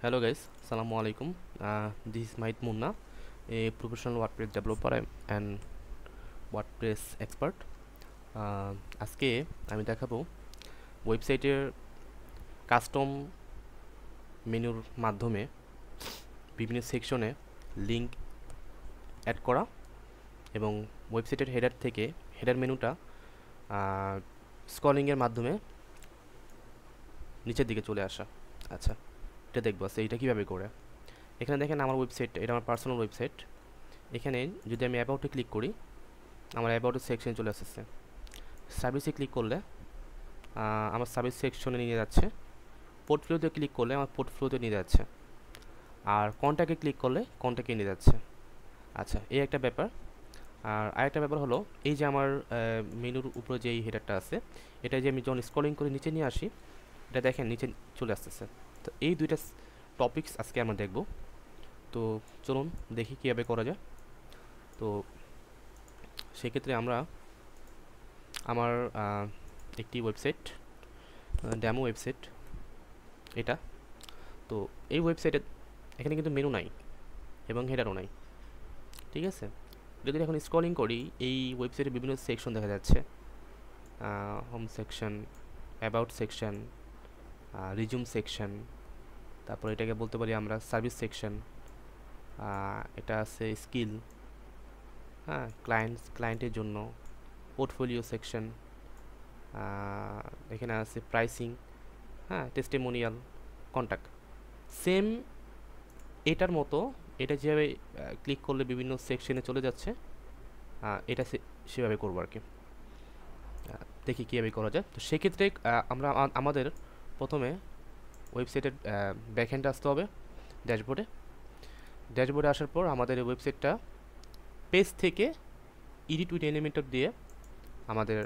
Hello guys, Assalamu alaikum. This is Mahit Munna, a professional WordPress developer and WordPress expert. আজকে আমি দেখাবো ওয়েবসাইটের custom মেনুর মাধ্যমে বিভিন্ন সেকশনে লিঙ্ক অ্যাড করা এবং ওয়েবসাইটের হেডার থেকে হেডার মেনুটা স্ক্রলিংয়ের মাধ্যমে নিচের দিকে চলে আসা। আচ্ছা, এটা দেখবো এইটা কীভাবে করে। এখানে দেখেন আমার ওয়েবসাইট, এটা আমার পার্সোনাল ওয়েবসাইট। এখানে যদি আমি অ্যাবাউটে ক্লিক করি, আমার অ্যাবাউটের সেকশনে চলে আসছে। সার্ভিসে ক্লিক করলে আমার সার্ভিস সেকশনে নিয়ে যাচ্ছে। পোর্টফোলিওতে ক্লিক করলে আমার পোর্টফোলিওতে নিয়ে যাচ্ছে। আর কন্ট্যাক্টে ক্লিক করলে কন্ট্যাক্টে নিয়ে যাচ্ছে। আচ্ছা, এই একটা ব্যাপার। আর আরেকটা ব্যাপার হলো, এই যে আমার মেনুর উপরে যে এই হেডারটা আছে, এটা যে আমি যখন স্ক্রলিং করে নিচে নিয়ে আসি, এটা দেখেন নিচে চলে আসতেছে। তো এই দুইটা টপিকস আজকে আমরা দেখব। তো চলুন দেখি কীভাবে করা যায়। তো সেক্ষেত্রে আমার একটি ওয়েবসাইট, ডেমো ওয়েবসাইট এটা। তো এই ওয়েবসাইটে এখানে কিন্তু মেনু নাই এবং হেডারও নাই, ঠিক আছে। যদি এখন স্ক্রলিং করি, এই ওয়েবসাইটে বিভিন্ন সেকশন দেখা যাচ্ছে। Home section, about section, resume section, তারপর এটাকে বলতে পারি আমরা সার্ভিস সেকশন। এটা আছে স্কিল, ক্লায়েন্টের জন্য পোর্টফোলিও সেকশন, এখানে আছে প্রাইসিং, টেস্টিমোনিয়াল, কন্ট্যাক্ট। সেম এটার মতো, এটা যেভাবে ক্লিক করলে বিভিন্ন সেকশনে চলে যাচ্ছে, এটা সেভাবে করবো আর কি। দেখি কীভাবে করা যায়। তো সেক্ষেত্রে আমরা আমাদের প্রথমে ওয়েবসাইটের ব্যাকএন্ডে আসতে হবে, ড্যাশবোর্ডে আসার পর আমাদের এই ওয়েবসাইটটা পেজ থেকে এডিট উইথ এলিমেন্টর দিয়ে আমাদের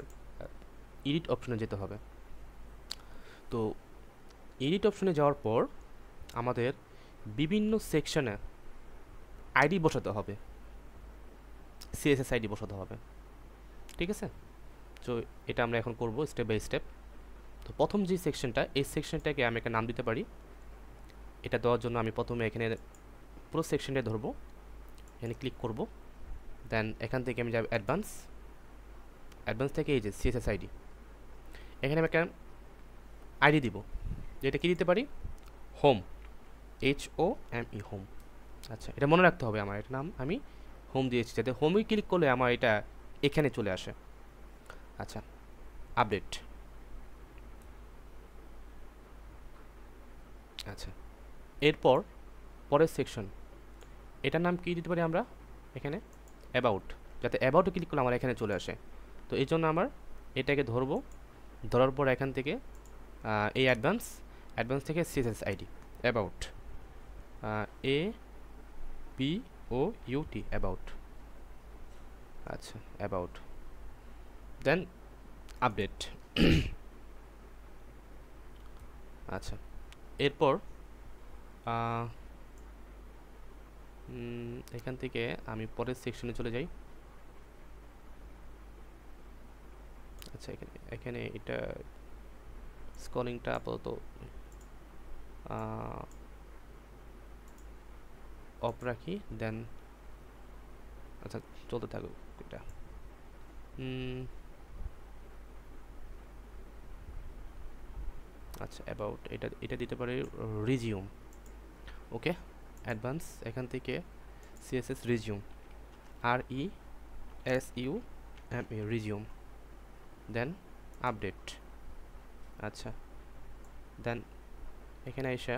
এডিট অপশনে যেতে হবে। তো এডিট অপশনে যাওয়ার পর আমাদের বিভিন্ন সেকশনে আইডি বসাতে হবে, সিএসএস আইডি বসাতে হবে, ঠিক আছে। তো এটা আমরা এখন করব স্টেপ বাই স্টেপ। তো প্রথম যে সেকশনটা, এই সেকশনটাকে আমি একটা নাম দিতে পারি। এটা দেওয়ার জন্য আমি প্রথমে এখানে পুরো সেকশনটা ধরবো, এখানে ক্লিক করব। দেন এখান থেকে আমি যাব অ্যাডভান্স থেকে এই যে সিএসএস আইডি, এখানে আমি একটা আইডি দিব, যেটা কি দিতে পারি, হোম, HOME, হোম। আচ্ছা, এটা মনে রাখতে হবে, আমার এটা নাম আমি হোম দিয়েছি, যাতে হোমে ক্লিক করলে আমার এটা এখানে চলে আসে। আচ্ছা, আপডেট। আচ্ছা, এরপর পরের সেকশন, এটার নাম কি দিতে পারি আমরা এখানে, অ্যাবাউট, যাতে অ্যাবাউটে ক্লিক করলে আমার এখানে চলে আসে। তো এই জন্য আমার এটাকে ধরবো, ধরার পর এখান থেকে এই অ্যাডভান্স থেকে CSS ID about, ABOUT, about. আচ্ছা, অ্যাবাউট, দেন আপডেট। আচ্ছা, এরপর এখান থেকে আমি পরের সেকশনে চলে যাই। আচ্ছা, এখানে এটা স্ক্রলিংটা আপাতত অফ রাখি, দেন আচ্ছা চলতে থাকুক এটা। আচ্ছা, অ্যাবাউট, এটা দিতে পারি রিজিউম। ওকে, অ্যাডভান্স, এখান থেকে সিএসএস রিজিউম, RESUME, রিজিউম, দেন আপডেট। আচ্ছা, দেন এখানে এসে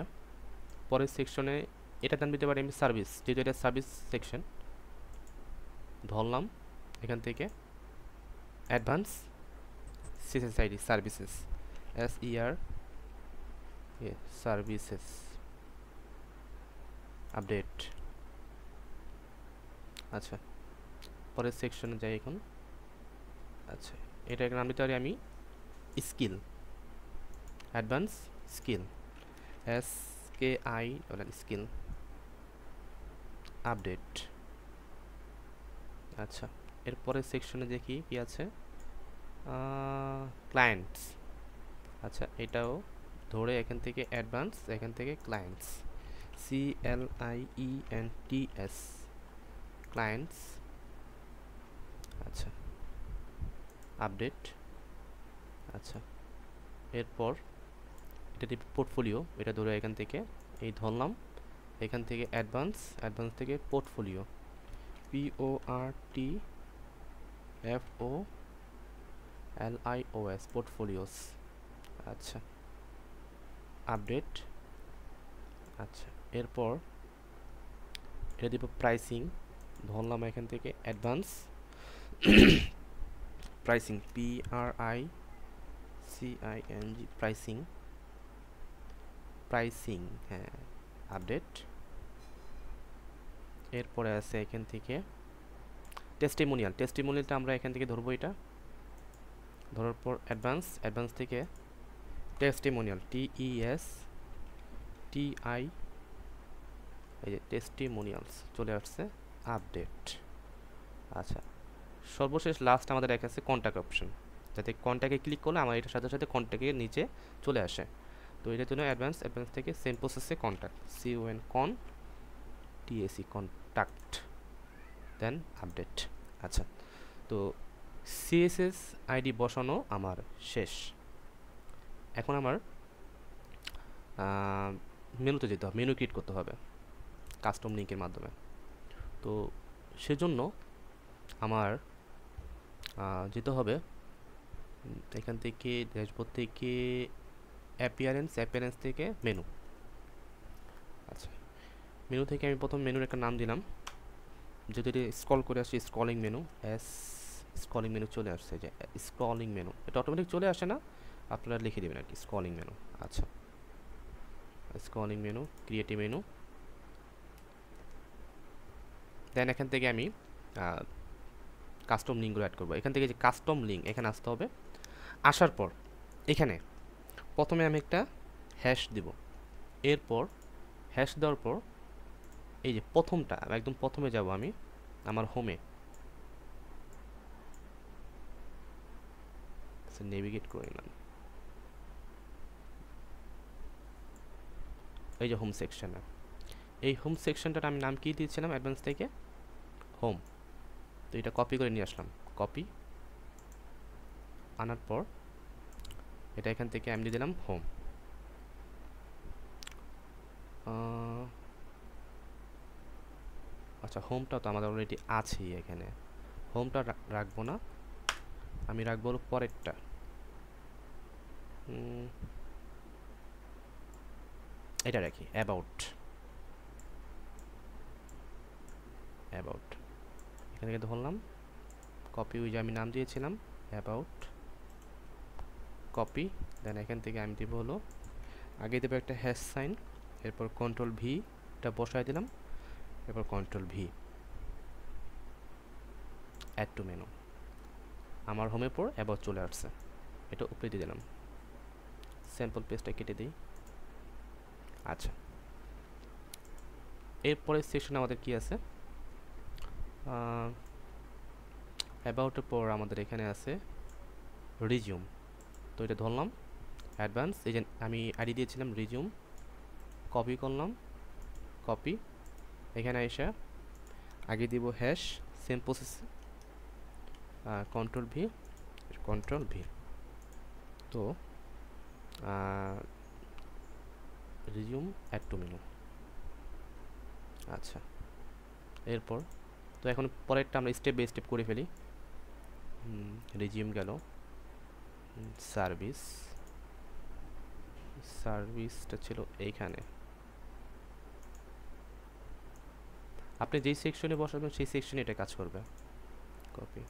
পরের সেকশনে এটা দান দিতে পারি আমি সার্ভিস, যেহেতু এটা সার্ভিস সেকশন, ধরলাম এখান থেকে advance CSS ID services, services, update. আচ্ছা, পরের সেকশনে যাই এখন। আচ্ছা, এটা নাম দিতে পারি আমি skill, advance skill, SKI, skill, update. আচ্ছা, এরপরে সেকশনে দেখি কি আছে, ক্লায়েন্টস। আচ্ছা, এটাও ধরে এখান থেকে অ্যাডভান্স, এখান থেকে ক্লায়েন্টস, CLIENTS ক্লায়েন্টস। আচ্ছা, আপডেট। আচ্ছা, এরপর এটা টিপ পোর্টফোলিও, এটা ধরে এখান থেকে এই ধরলাম, এখান থেকে অ্যাডভান্স থেকে পোর্টফোলিও, PORTFOLIOS পোর্টফোলিওস। আচ্ছা, আপডেট। আচ্ছা, এরপর এটা দিব প্রাইসিং, ধরলাম এখান থেকে অ্যাডভান্স প্রাইসিং, PRICING প্রাইসিং, হ্যাঁ, আপডেট। এরপরে আছে এখান থেকে টেস্টিমোনিয়ালটা আমরা এখান থেকে ধরবো, এটা ধরার পর অ্যাডভান্স থেকে টেস্টিমোনিয়াল, TESTI, এই যে টেস্টিমোনিয়ালস চলে আসছে, আপডেট। আচ্ছা, সর্বশেষ লাস্ট আমাদের দেখা আছে কন্ট্যাক্ট অপশন, যাতে কন্ট্যাক্টে ক্লিক করলে আমার এটার সাথে সাথে কন্ট্যাক্টের নিচে চলে আসে। তো এটার জন্য অ্যাডভান্স থেকে সেম প্রসেসে কন্ট্যাক্ট, কন্ট্যাক্ট, দেন আপডেট। আচ্ছা, তো CSS আইডি বসানো আমার শেষ। এখন আমার মেনুতে যেতে হবে, মেনু ক্রিয়েট করতে হবে কাস্টম লিঙ্কের মাধ্যমে। তো সেজন্য আমার যেতে হবে এখান থেকে ড্যাশবোর্ড থেকে অ্যাপিয়ারেন্স থেকে মেনু। আচ্ছা, মেনু থেকে আমি প্রথম মেনুর একটা নাম দিলাম, যদি স্ক্রল করে আসি স্ক্রলিং মেনু, স্ক্রলিং মেনু চলে আসছে, যে স্ক্রলিং মেনু, এটা অটোমেটিক চলে আসে না, আপনারা লিখে দেবেন আর কি, স্ক্রলিং মেনু। আচ্ছা, স্ক্রলিং মেনু, ক্রিয়েটিভ মেনু, দেন এখান থেকে আমি কাস্টম লিঙ্কগুলো অ্যাড করবো। এখান থেকে যে কাস্টম লিঙ্ক, এখানে আসতে হবে। আসার পর এখানে প্রথমে আমি একটা হ্যাশ দিব, এরপর হ্যাশ দেওয়ার পর এই যে প্রথমটা, একদম প্রথমে যাব আমি আমার হোমে, নেভিগেট করে নিলাম, এই যে হোম সেকশনে, এই হোম সেকশনটার আমি নাম কি দিয়েছিলাম অ্যাডভান্স থেকে, হোম। তো এটা কপি করে নিয়ে আসলাম, কপি আনার পর এটা এখান থেকে আমি দিয়ে দিলাম হোম। আচ্ছা, হোমটা তো আমাদের অলরেডি আছেই এখানে, হোমটা রাখবো না, আমি রাখবো পরেরটা, এটা রাখি অ্যাবাউট। এখান থেকে ধরলাম কপি, ওই যে আমি নাম দিয়েছিলাম অ্যাবাউট, কপি, দেন এখান থেকে আমি দিব হলো আগে দেবো একটা হ্যাশ সাইন, এরপর কন্ট্রোল ভি, এটা বসায় দিলাম, এরপর control V, add to menu, আমার হোমের পর অ্যাবাউট চলে আসছে, এটা উপরে দিয়ে দিলাম, স্যাম্পল পেজটা কেটে দিই। আচ্ছা, এরপরের সেকশনে আমাদের কি আছে, অ্যাবাউটের পর আমাদের এখানে আছে রিজিউম। তো এটা ধরলাম অ্যাডভান্স, এই যে আমি আইডি দিয়েছিলাম রিজিউম, কপি করলাম, কপি, এখানে এসে আগে দিব hash, same process, control V, তো রিজিউম অ্যাড টু মেনু। আচ্ছা, এরপর তো এখন পরেরটা আমরা স্টেপ বাই স্টেপ করে ফেলি। রিজিউম গেল, সার্ভিসটা ছিল এইখানে, আপনি যেই সেকশনে বসাবেন সেই সেকশনে এটা কাজ করবে, কপি,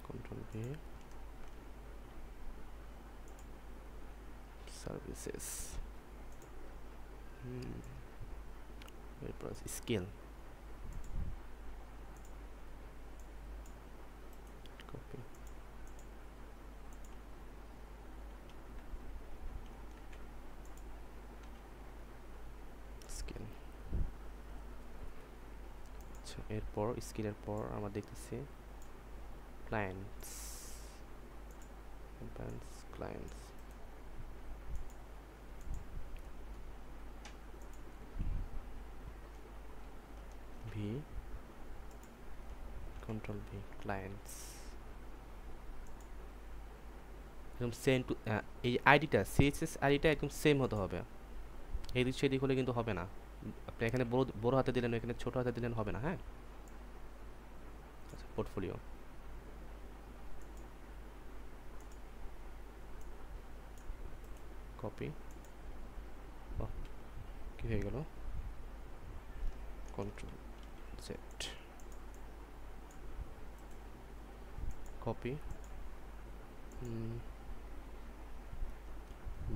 কন্ট্রোল ভি, সার্ভিসেস, এরপর স্কিল, কপি, স্কিল। আচ্ছা, এরপর স্কিলের পর আমরা দেখতেছি clients, V, control V, clients, একদম সেম টু, এই আইডিটা সিএসএস আইডিটা একদম সেম হতে হবে, এদিক সেদিক হলে কিন্তু হবে না। আপনি এখানে বড় বড় হাতে দিলেন, এখানে ছোট হাতে দিলেন হবে না, হ্যাঁ। আচ্ছা, পোর্টফোলিও, কপি, কি হয়ে গেল, control Z, copy,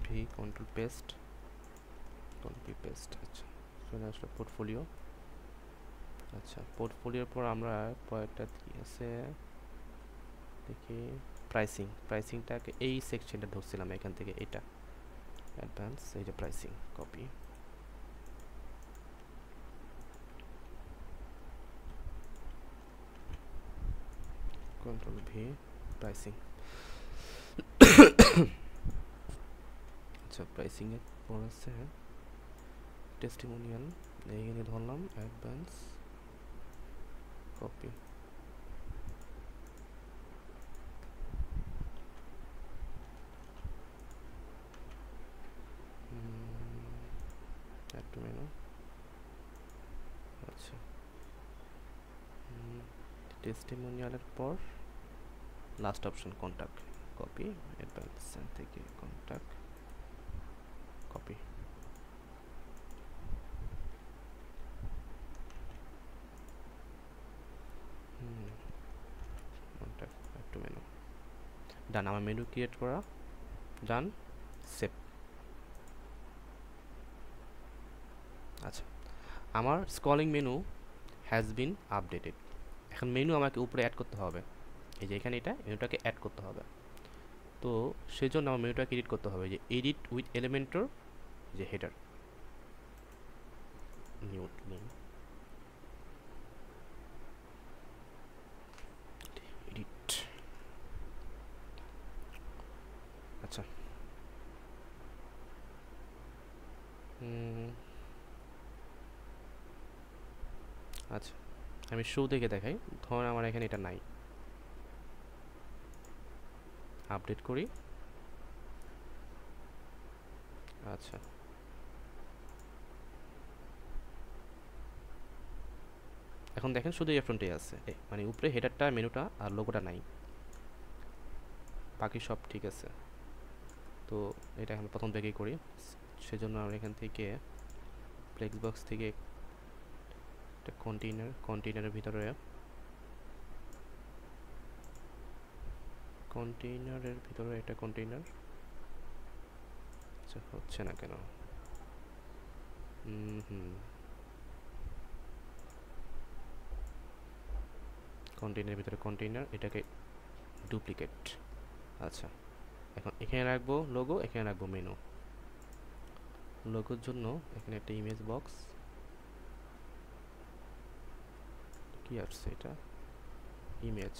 V, control paste, copy paste. আচ্ছা, চলে আসলো পোর্টফোলিও। আচ্ছা, পোর্টফোলিওর পর আমরা পরেরটা কি আছে দেখি, প্রাইসিং। প্রাইসিংটাকে এই সেকশনটা ধরছিলাম, এখান থেকে এটা অ্যাডভান্স, এই যে pricing, copy, control V, pricing. আচ্ছা, প্রাইসিং এর পর আছে টেস্টিমোনিয়াল, এইখানে ধরলাম advance, copy, add to menu. আচ্ছা, টেস্টিমোনিয়ালের পর last option contact, copy, advance থেকে contact, copy, contact, add to menu. Done, আমার মেনু ক্রিয়েট করা ডান, সেভ। আচ্ছা, আমার scrolling menu has been updated. এখন মেনু আমাকে উপরে অ্যাড করতে হবে, এই যে এখানে এটা মেনুটাকে অ্যাড করতে হবে। তো সেই জন্য আমার মেনুটাকে এডিট করতে হবে, যে এডিট উইথ এলিমেন্টর, যে হেডার, নিউ নেম, এডিট। আচ্ছা, আচ্ছা, আমি শো দেখে দেখাই। ধরুন আমার এখানে এটা নাই, আপডেট করি। আচ্ছা, এখন দেখেন শুধু এই ফ্রন্টে আছে, মানে উপরে হেডারটা, মেনুটা আর লোগোটা নাই, বাকি সব ঠিক আছে। তো এটা আমরা প্রথম থেকেই করি, সেজন্য আমরা এখান থেকে ফ্লেক্স বক্স থেকে একটা কন্টেইনারের ভিতরে, একটা কন্টেইনার। আচ্ছা, হচ্ছে না কেন, কন্টেইনারের ভিতরে কন্টেইনার, এটাকে ডুপ্লিকেট। আচ্ছা, এখন এখানে রাখবো লোগো, এখানে রাখবো মেনু। লোগোর জন্য এখানে একটা ইমেজ বক্স, কি আসছে এটা, ইমেজ,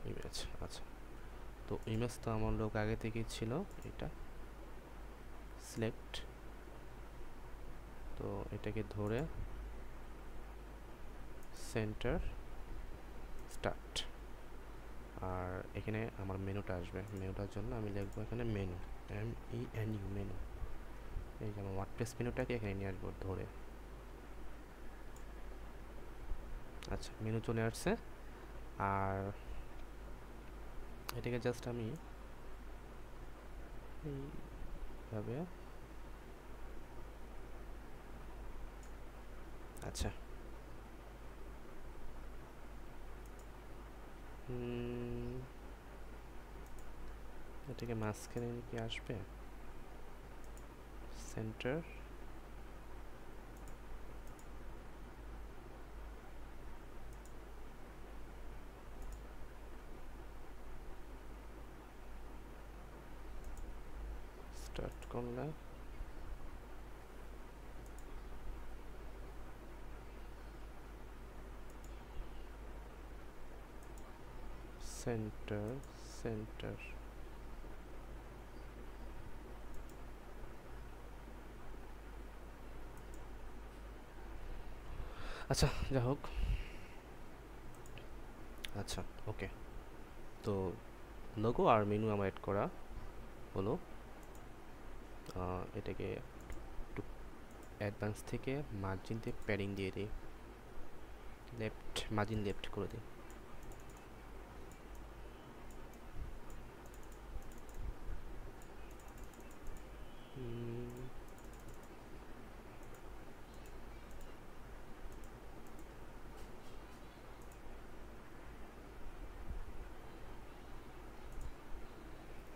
ইমেজ। আচ্ছা, তো ইমেজ তো আমার লোক আগে থেকেই ছিল, এটা সিলেক্ট, তো এটাকে ধরে সেন্টার, স্টার্ট। আর এখানে আমার মেনুটা আসবে, মেনুটার জন্য আমি লিখবো এখানে মেনু, MENU, মেনু। এই যে আমার ওয়ার্ডপ্রেস মেনুটাকে এখানে নিয়ে আসবো ধরে। আচ্ছা, মেনু চলে আসছে। আর এটাকে জাস্ট আমি এইভাবে, আচ্ছা, এটাকে মাঝখানে কি আসবে, সেন্টার, স্টার্ট করলে সেন্টার, সেন্টার, আচ্ছা, যা হোক। আচ্ছা, ওকে। তো লোগো আর মেনু আমার অ্যাড করা হলো। এটাকে একটু অ্যাডভান্স থেকে মার্জিনতে প্যাডিং দিয়ে দিই, লেফট মার্জিন লেফট করে দিই।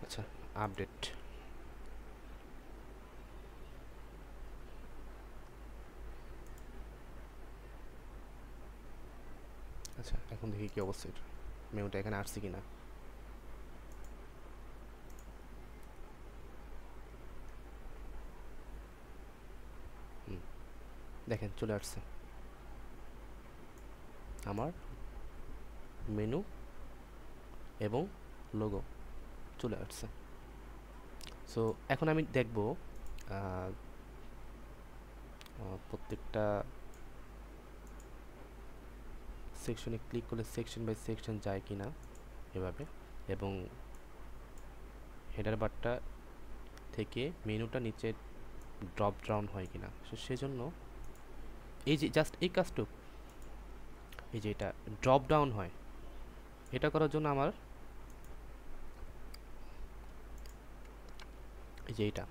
আচ্ছা, আপডেট। আচ্ছা, এখন দেখি কি অবস্থা, এটা মেনুটা এখানে আসছে কিনা। দেখেন চলে আসছে আমার মেনু এবং লোগো চলে আসছে। সো এখন আমি দেখব প্রত্যেকটা সেকশনে ক্লিক করলে সেকশন বাই সেকশন যায় কিনা এভাবে, এবং হেডার বারটা থেকে মেনুটা নিচে ড্রপ ডাউন হয় কিনা। সো সেজন্য এই যে জাস্ট এই কাজটুক, এই যে এটা ড্রপ ডাউন হয়, এটা করার জন্য আমার এই যে এটা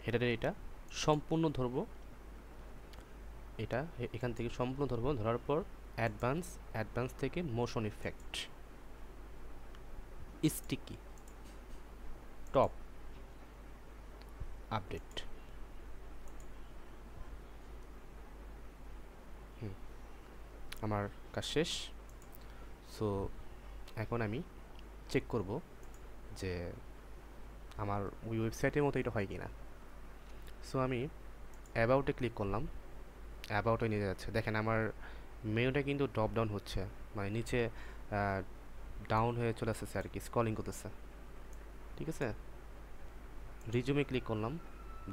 হেডারের এটা সম্পূর্ণ ধরবো, এটা এখান থেকে সম্পূর্ণ ধরবো, ধরার পর অ্যাডভান্স থেকে motion effect, sticky, top, update. আমার কাজ শেষ। সো এখন আমি চেক করব যে আমার ওই ওয়েবসাইটের মতো এটা হয় কিনা। সো আমি অ্যাবাউটে ক্লিক করলাম, অ্যাবাউটে নিয়ে যাচ্ছে। দেখেন আমার মেনুটা কিন্তু ড্রপ ডাউন হচ্ছে, মানে নিচে ডাউন হয়ে চলে আসতেছে আর কি, স্ক্রলিং করতেছে। ঠিক আছে, রিজিউমে ক্লিক করলাম,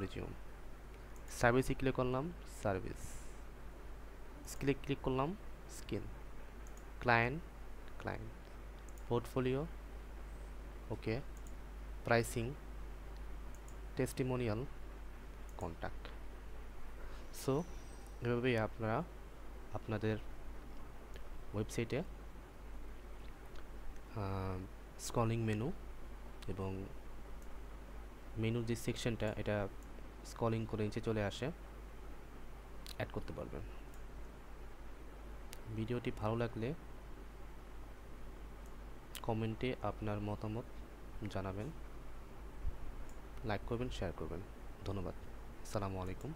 রিজিউম, সার্ভিসে ক্লিক করলাম, সার্ভিস, স্কিলে ক্লিক করলাম, স্কিল, ক্লায়েন্ট, পোর্টফোলিও, ওকে, প্রাইসিং, টেস্টিমোনিয়াল, কন্ট্যাক্ট। সো এভাবেই আপনারা আপনাদের ওয়েবসাইটে স্ক্রলিং মেনু এবং মেনুর যে সেকশনটা এটা স্ক্রলিং করে নিচে চলে আসে অ্যাড করতে পারবেন। ভিডিওটি ভালো লাগলে কমেন্টে আপনার মতামত জানাবেন, লাইক করবেন, শেয়ার করবেন। ধন্যবাদ। আসসালামু আলাইকুম।